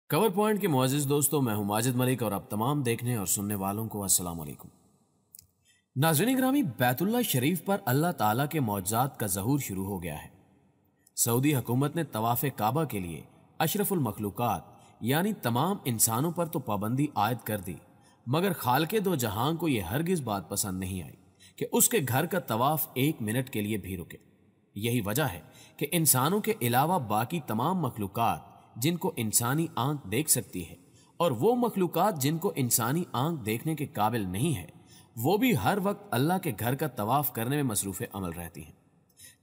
کور point کے معزز دوستوں، میں ہوں ماجد ملک اور اب تمام دیکھنے اور سننے والوں کو السلام علیکم۔ ناظرین گرامی، بیت اللہ شریف پر اللہ تعالیٰ کے معجزات کا ظہور شروع ہو گیا ہے۔ سعودی حکومت نے طواف کعبہ کے لیے اشرف المخلوقات یعنی تمام انسانوں پر تو پابندی عائد کر دی، مگر خالق دو جہاں کو یہ ہرگز بات پسند نہیں آئی کہ اس کے گھر کا طواف ایک منٹ کے لیے بھی رکے۔ یہی وجہ ہے کہ انسانوں کے علاوہ باقی تمام مخلوقات جن کو انسانی آنکھ دیکھ سکتی ہے اور وہ مخلوقات جن کو انسانی آنکھ دیکھنے کے قابل نہیں ہے، وہ بھی ہر وقت اللہ کے گھر کا طواف کرنے میں مصروف عمل رہتی ہیں،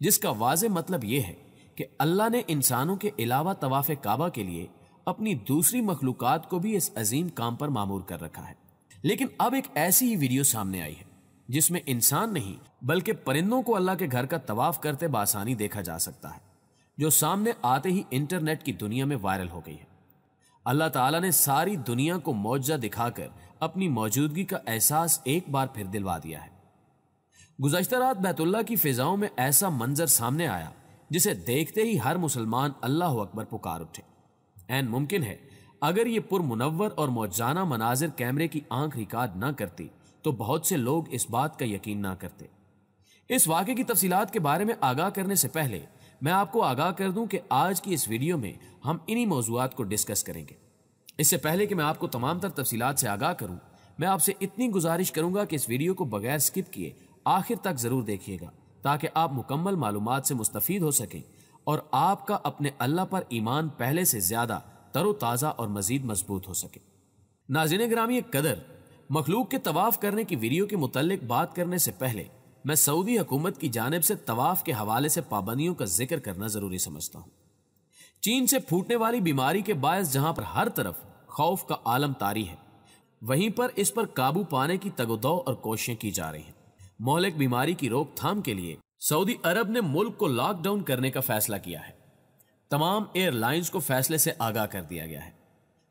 جس کا واضح مطلب یہ ہے کہ اللہ نے انسانوں کے علاوہ طواف کعبہ کے لیے اپنی دوسری مخلوقات کو بھی اس عظیم کام پر مامور کر رکھا ہے۔ لیکن اب ایک ایسی ہی ویڈیو سامنے آئی ہے جس میں انسان نہیں بلکہ پرندوں کو اللہ کے گھر کا طواف کرتے بآسانی دیکھا جا سکتا ہے، جو سامنے آتے ہی انٹرنیٹ کی دنیا میں وائرل ہو گئی ہے۔ اللہ تعالیٰ نے ساری دنیا کو معجزہ دکھا کر اپنی موجودگی کا احساس ایک بار پھر دلوا دیا ہے۔ گزشتہ رات بیت اللہ کی فضاؤں میں ایسا منظر سامنے آیا جسے دیکھتے ہی ہر مسلمان اللہ اکبر پکار اٹھے۔ عین ممکن ہے اگر یہ پرمنور اور معجزانہ مناظر کیمرے کی آنکھ ریکارڈ نہ کرتی تو بہت سے لوگ اس بات کا یقین نہ کرتے۔ اس واقعے کی تفصیلات کے بارے میں آگاہ کرنے سے پہلے میں آپ کو آگاہ کر دوں کہ آج کی اس ویڈیو میں ہم انہی موضوعات کو ڈسکس کریں گے۔ اس سے پہلے کہ میں آپ کو تمام تر تفصیلات سے آگاہ کروں، میں آپ سے اتنی گزارش کروں گا کہ اس ویڈیو کو بغیر سکپ کیے آخر تک ضرور دیکھیے گا تاکہ آپ مکمل معلومات سے مستفید ہو سکیں اور آپ کا اپنے اللہ پر ایمان پہلے سے زیادہ تر و تازہ اور مزید مضبوط ہو سکے۔ ناظرین گرامی، ایک قدر مخلوق کے طواف کرنے کی ویڈیو کے متعلق بات کرنے سے پہلے میں سعودی حکومت کی جانب سے طواف کے حوالے سے پابندیوں کا ذکر کرنا ضروری سمجھتا ہوں۔ چین سے پھوٹنے والی بیماری کے باعث جہاں پر ہر طرف خوف کا عالم طاری ہے، وہیں پر اس پر قابو پانے کی تگ و دو اور کوششیں کی جا رہی ہیں۔ مہلک بیماری کی روک تھام کے لیے سعودی عرب نے ملک کو لاک ڈاؤن کرنے کا فیصلہ کیا ہے۔ تمام ایئر لائنز کو فیصلے سے آگاہ کر دیا گیا ہے۔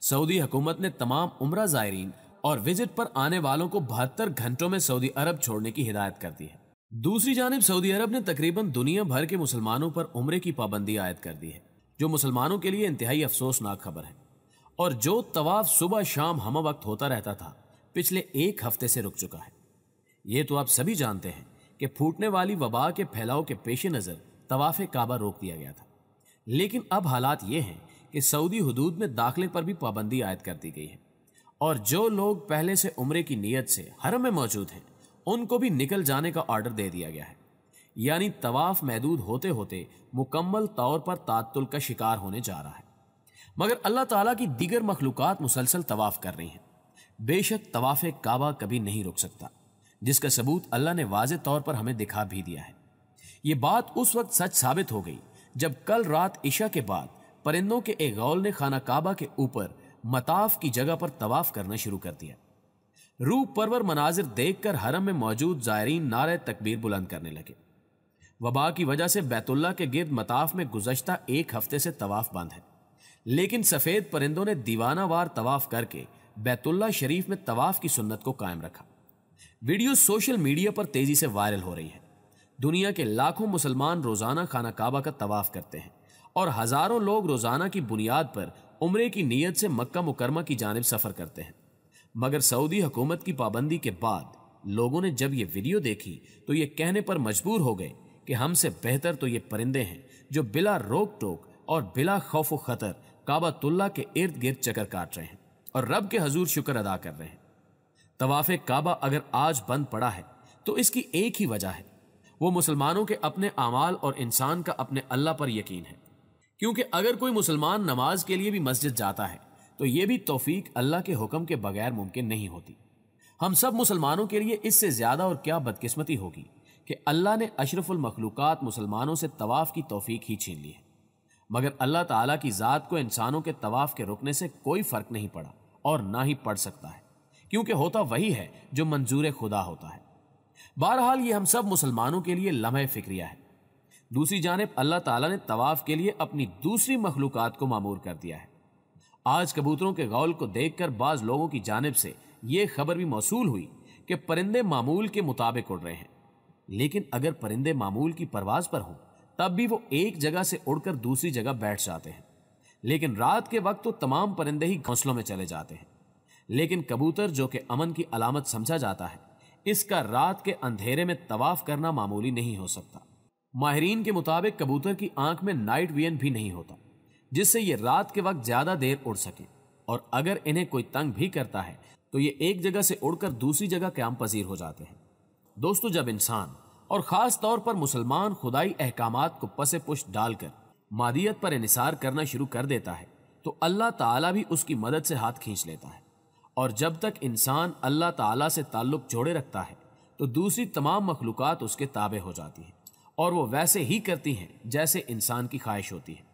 سعودی حکومت نے تمام عمرہ زائرین اور وزٹ پر آنے والوں کو 72 گھنٹوں میں سعودی عرب چھوڑنے کی ہدایت کر دی ہے۔ دوسری جانب سعودی عرب نے تقریباً دنیا بھر کے مسلمانوں پر عمرے کی پابندی عائد کر دی ہے، جو مسلمانوں کے لیے انتہائی افسوسناک خبر ہے۔ اور جو طواف صبح شام ہمہ وقت ہوتا رہتا تھا، پچھلے ایک ہفتے سے رک چکا ہے۔ یہ تو آپ سبھی جانتے ہیں کہ پھوٹنے والی وبا کے پھیلاؤ کے پیش نظر طواف کعبہ روک دیا گیا تھا، لیکن اب حالات یہ ہیں کہ سعودی حدود میں داخلے پر بھی پابندی عائد کر دی گئی ہے، اور جو لوگ پہلے سے عمرے کی نیت سے حرم میں موجود ہیں ان کو بھی نکل جانے کا آرڈر دے دیا گیا ہے۔ یعنی طواف محدود ہوتے ہوتے مکمل طور پر تعطل کا شکار ہونے جا رہا ہے۔ مگر اللہ تعالیٰ کی دیگر مخلوقات مسلسل طواف کر رہی ہیں۔ بے شک طواف کعبہ کبھی نہیں رک سکتا، جس کا ثبوت اللہ نے واضح طور پر ہمیں دکھا بھی دیا ہے۔ یہ بات اس وقت سچ ثابت ہو گئی جب کل رات عشاء کے بعد پرندوں کے ایک غول نے خانہ کعبہ کے اوپر مطاف کی جگہ پر طواف کرنا شروع کر دیا۔ روح پرور مناظر دیکھ کر حرم میں موجود زائرین نعرہ تکبیر بلند کرنے لگے۔ وبا کی وجہ سے بیت اللہ کے گرد مطاف میں گزشتہ ایک ہفتے سے طواف بند ہے، لیکن سفید پرندوں نے دیوانہ وار طواف کر کے بیت اللہ شریف میں طواف کی سنت کو قائم رکھا۔ ویڈیو سوشل میڈیا پر تیزی سے وائرل ہو رہی ہے۔ دنیا کے لاکھوں مسلمان روزانہ خانہ کعبہ کا طواف کرتے ہیں اور ہزاروں لوگ روزانہ کی بنیاد پر عمرے کی نیت سے مکہ مکرمہ کی جانب سفر کرتے ہیں۔ مگر سعودی حکومت کی پابندی کے بعد لوگوں نے جب یہ ویڈیو دیکھی تو یہ کہنے پر مجبور ہو گئے کہ ہم سے بہتر تو یہ پرندے ہیں جو بلا روک ٹوک اور بلا خوف و خطر کعبۃ اللہ کے ارد گرد چکر کاٹ رہے ہیں اور رب کے حضور شکر ادا کر رہے ہیں۔ طواف کعبہ اگر آج بند پڑا ہے تو اس کی ایک ہی وجہ ہے، وہ مسلمانوں کے اپنے اعمال اور انسان کا اپنے اللہ پر یقین ہے۔ کیونکہ اگر کوئی مسلمان نماز کے لیے بھی مسجد جاتا ہے تو یہ بھی توفیق اللہ کے حکم کے بغیر ممکن نہیں ہوتی۔ ہم سب مسلمانوں کے لیے اس سے زیادہ اور کیا بدقسمتی ہوگی کہ اللہ نے اشرف المخلوقات مسلمانوں سے طواف کی توفیق ہی چھین لی ہے۔ مگر اللہ تعالیٰ کی ذات کو انسانوں کے طواف کے رکنے سے کوئی فرق نہیں پڑا اور نہ ہی پڑ سکتا ہے، کیونکہ ہوتا وہی ہے جو منظور خدا ہوتا ہے۔ بہرحال یہ ہم سب مسلمانوں کے لیے لمحہ فکریہ ہے۔ دوسری جانب اللہ تعالیٰ نے طواف کے لیے اپنی دوسری مخلوقات کو مامور کر دیا ہے۔ آج کبوتروں کے غول کو دیکھ کر بعض لوگوں کی جانب سے یہ خبر بھی موصول ہوئی کہ پرندے معمول کے مطابق اڑ رہے ہیں، لیکن اگر پرندے معمول کی پرواز پر ہوں تب بھی وہ ایک جگہ سے اڑ کر دوسری جگہ بیٹھ جاتے ہیں، لیکن رات کے وقت تو تمام پرندے ہی گھونسلوں میں چلے جاتے ہیں، لیکن کبوتر جو کہ امن کی علامت سمجھا جاتا ہے، اس کا رات کے اندھیرے میں طواف کرنا معمولی نہیں ہو سکتا۔ ماہرین کے مطابق کبوتر کی آنکھ میں نائٹ ویژن بھی نہیں ہوتا جس سے یہ رات کے وقت زیادہ دیر اڑ سکے، اور اگر انہیں کوئی تنگ بھی کرتا ہے تو یہ ایک جگہ سے اڑ کر دوسری جگہ قیام پذیر ہو جاتے ہیں۔ دوستو، جب انسان اور خاص طور پر مسلمان خدائی احکامات کو پس پشت ڈال کر مادیت پر انحصار کرنا شروع کر دیتا ہے تو اللہ تعالیٰ بھی اس کی مدد سے ہاتھ کھینچ لیتا ہے، اور جب تک انسان اللہ تعالیٰ سے تعلق جوڑے رکھتا ہے تو دوسری تمام مخلوقات اس کے تابع ہو جاتی ہیں اور وہ ویسے ہی کرتی ہیں جیسے انسان کی خواہش ہوتی ہے۔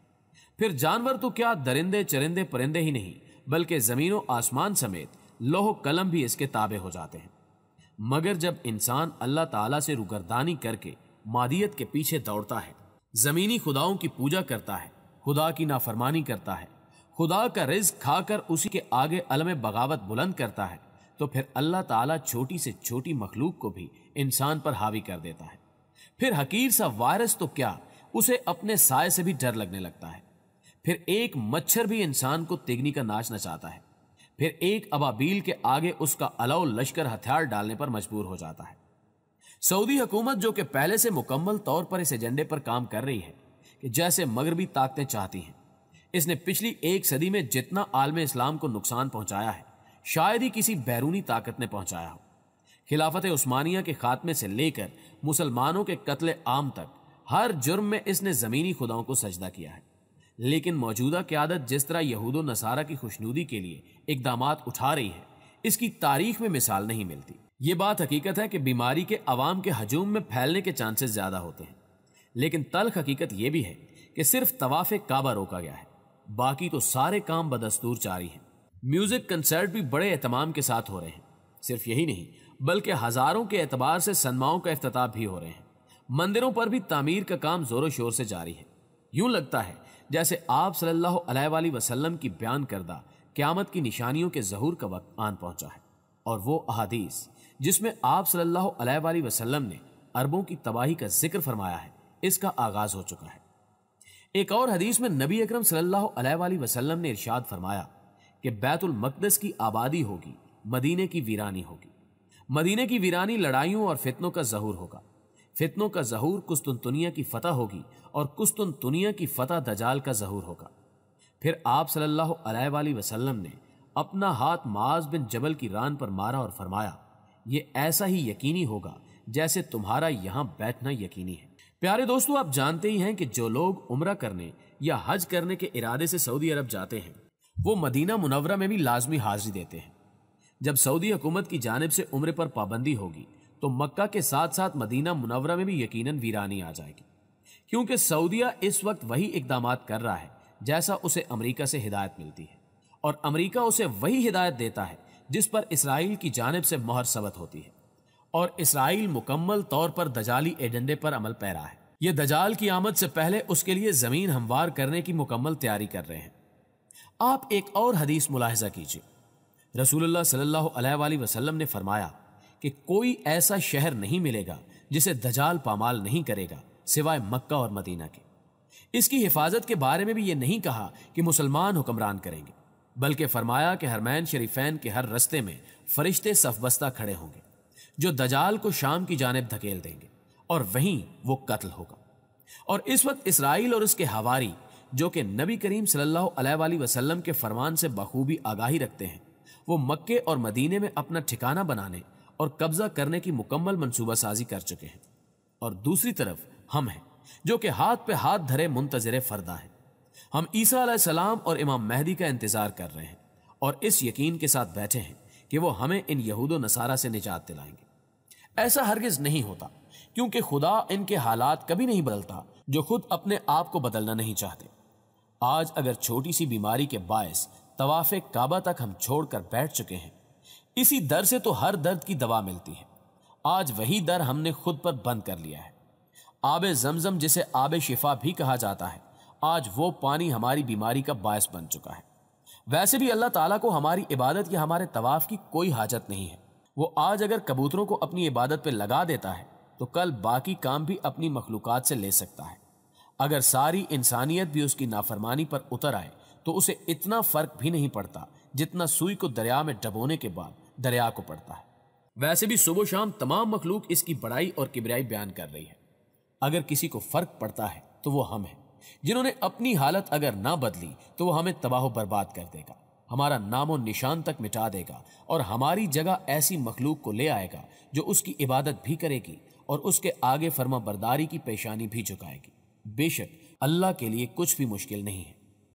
پھر جانور تو کیا، درندے چرندے پرندے ہی نہیں بلکہ زمین و آسمان سمیت لوح و قلم بھی اس کے تابع ہو جاتے ہیں۔ مگر جب انسان اللہ تعالیٰ سے روگردانی کر کے مادیت کے پیچھے دوڑتا ہے، زمینی خداؤں کی پوجا کرتا ہے، خدا کی نافرمانی کرتا ہے، خدا کا رزق کھا کر اسی کے آگے علم بغاوت بلند کرتا ہے، تو پھر اللہ تعالیٰ چھوٹی سے چھوٹی مخلوق کو بھی انسان پر حاوی کر دیتا ہے۔ پھر حقیر سا وائرس تو کیا، اسے اپنے سائے سے بھی ڈر لگنے لگتا ہے۔ پھر ایک مچھر بھی انسان کو تیگنی کا ناچ نچاتا ہے۔ پھر ایک ابابیل کے آگے اس کا الو لشکر ہتھیار ڈالنے پر مجبور ہو جاتا ہے۔ سعودی حکومت جو کہ پہلے سے مکمل طور پر اس ایجنڈے پر کام کر رہی ہے کہ جیسے مغربی طاقتیں چاہتی ہیں، اس نے پچھلی ایک صدی میں جتنا عالم اسلام کو نقصان پہنچایا ہے شاید ہی کسی بیرونی طاقت نے پہنچایا ہو۔ خلافت عثمانیہ کے خاتمے سے لے کر مسلمانوں کے قتل عام تک ہر جرم میں اس نے زمینی خداؤں کو سجدہ کیا ہے، لیکن موجودہ قیادت جس طرح یہود و نصارہ کی خوشنودی کے لیے اقدامات اٹھا رہی ہے، اس کی تاریخ میں مثال نہیں ملتی۔ یہ بات حقیقت ہے کہ بیماری کے عوام کے ہجوم میں پھیلنے کے چانسز زیادہ ہوتے ہیں، لیکن تلخ حقیقت یہ بھی ہے کہ صرف طواف کعبہ روکا گیا ہے، باقی تو سارے کام بدستور جاری ہیں۔ میوزک کنسرٹ بھی بڑے اہتمام کے ساتھ ہو رہے ہیں، صرف یہی نہیں بلکہ ہزاروں کے اعتبار سے سنماؤں کا افتتاح بھی ہو رہے ہیں۔ مندروں پر بھی تعمیر کا کام زور و شور سے جاری ہے۔ یوں لگتا ہے جیسے آپ صلی اللہ علیہ وآلہ وسلم کی بیان کردہ قیامت کی نشانیوں کے ظہور کا وقت آن پہنچا ہے، اور وہ احادیث جس میں آپ صلی اللہ علیہ وآلہ وسلم نے عربوں کی تباہی کا ذکر فرمایا ہے، اس کا آغاز ہو چکا ہے۔ ایک اور حدیث میں نبی اکرم صلی اللہ علیہ وآلہ وسلم نے ارشاد فرمایا کہ بیت المقدس کی آبادی ہوگی، مدینے کی ویرانی ہوگی۔ مدینے کی ویرانی لڑائیوں اور فتنوں کا ظہور ہوگا، فتنوں کا ظہور قسطنطنیہ کی فتح ہوگی، اور قسطنطنیہ کی فتح دجال کا ظہور ہوگا۔ پھر آپ صلی اللہ علیہ وآلہ وسلم نے اپنا ہاتھ معاذ بن جبل کی ران پر مارا اور فرمایا، یہ ایسا ہی یقینی ہوگا جیسے تمہارا یہاں بیٹھنا یقینی ہے۔ پیارے دوستو، آپ جانتے ہی ہیں کہ جو لوگ عمرہ کرنے یا حج کرنے کے ارادے سے سعودی عرب جاتے ہیں وہ مدینہ منورہ میں بھی لازمی حاضری دیتے ہیں۔ جب سعودی حکومت کی جانب سے عمرے پر پابندی ہوگی تو مکہ کے ساتھ ساتھ مدینہ منورہ میں بھی یقیناً ویرانی آ جائے گی، کیونکہ سعودیہ اس وقت وہی اقدامات کر رہا ہے جیسا اسے امریکہ سے ہدایت ملتی ہے، اور امریکہ اسے وہی ہدایت دیتا ہے جس پر اسرائیل کی جانب سے مہر ثبت ہوتی ہے، اور اسرائیل مکمل طور پر دجالی ایجنڈے پر عمل پیرا ہے۔ یہ دجال کی آمد سے پہلے اس کے لیے زمین ہموار کرنے کی مکمل تیاری کر رہے ہیں۔ آپ ایک اور حدیث ملاحظہ کیجیے۔ رسول اللہ صلی اللہ علیہ وآلہ وسلم نے فرمایا کہ کوئی ایسا شہر نہیں ملے گا جسے دجال پامال نہیں کرے گا سوائے مکہ اور مدینہ کے۔ اس کی حفاظت کے بارے میں بھی یہ نہیں کہا کہ مسلمان حکمران کریں گے، بلکہ فرمایا کہ حرمین شریفین کے ہر رستے میں فرشتے صف بستہ کھڑے ہوں گے جو دجال کو شام کی جانب دھکیل دیں گے، اور وہیں وہ قتل ہوگا۔ اور اس وقت اسرائیل اور اس کے حواری جو کہ نبی کریم صلی اللہ علیہ وآلہ وسلم کے فرمان سے بخوبی آگاہی رکھتے ہیں، وہ مکے اور مدینے میں اپنا ٹھکانہ بنانے اور قبضہ کرنے کی مکمل منصوبہ سازی کر چکے ہیں، اور دوسری طرف ہم ہیں جو کہ ہاتھ پہ ہاتھ دھرے منتظر فردا ہیں۔ ہم عیسیٰ علیہ السلام اور امام مہدی کا انتظار کر رہے ہیں، اور اس یقین کے ساتھ بیٹھے ہیں کہ وہ ہمیں ان یہود و نصارہ سے نجات دلائیں گے۔ ایسا ہرگز نہیں ہوتا، کیونکہ خدا ان کے حالات کبھی نہیں بدلتا جو خود اپنے آپ کو بدلنا نہیں چاہتے۔ آج اگر چھوٹی سی بیماری کے باعث طواف کعبہ تک ہم چھوڑ کر بیٹھ چکے ہیں، اسی در سے تو ہر درد کی دوا ملتی ہے۔ آج وہی در ہم نے خود پر بند کر لیا ہے۔ آب زمزم جسے آب شفا بھی کہا جاتا ہے، آج وہ پانی ہماری بیماری کا باعث بن چکا ہے۔ ویسے بھی اللہ تعالیٰ کو ہماری عبادت یا ہمارے طواف کی کوئی حاجت نہیں ہے۔ وہ آج اگر کبوتروں کو اپنی عبادت پہ لگا دیتا ہے تو کل باقی کام بھی اپنی مخلوقات سے لے سکتا ہے۔ اگر ساری انسانیت بھی اس کی نافرمانی پر اتر آئے تو اسے اتنا فرق بھی نہیں پڑتا جتنا سوئی کو دریا میں ڈبونے کے بعد دریا کو پڑتا ہے۔ ویسے بھی صبح و شام تمام مخلوق اس کی بڑائی اور کبریائی بیان کر رہی ہے۔ اگر کسی کو فرق پڑتا ہے تو وہ ہم ہیں، جنہوں نے اپنی حالت اگر نہ بدلی تو وہ ہمیں تباہ و برباد کر دے گا، ہمارا نام و نشان تک مٹا دے گا، اور ہماری جگہ ایسی مخلوق کو لے آئے گا جو اس کی عبادت بھی کرے گی اور اس کے آگے فرما برداری کی پیشانی بھی جھکائے گی۔ بے شک اللہ کے لیے کچھ بھی مشکل نہیں ہے۔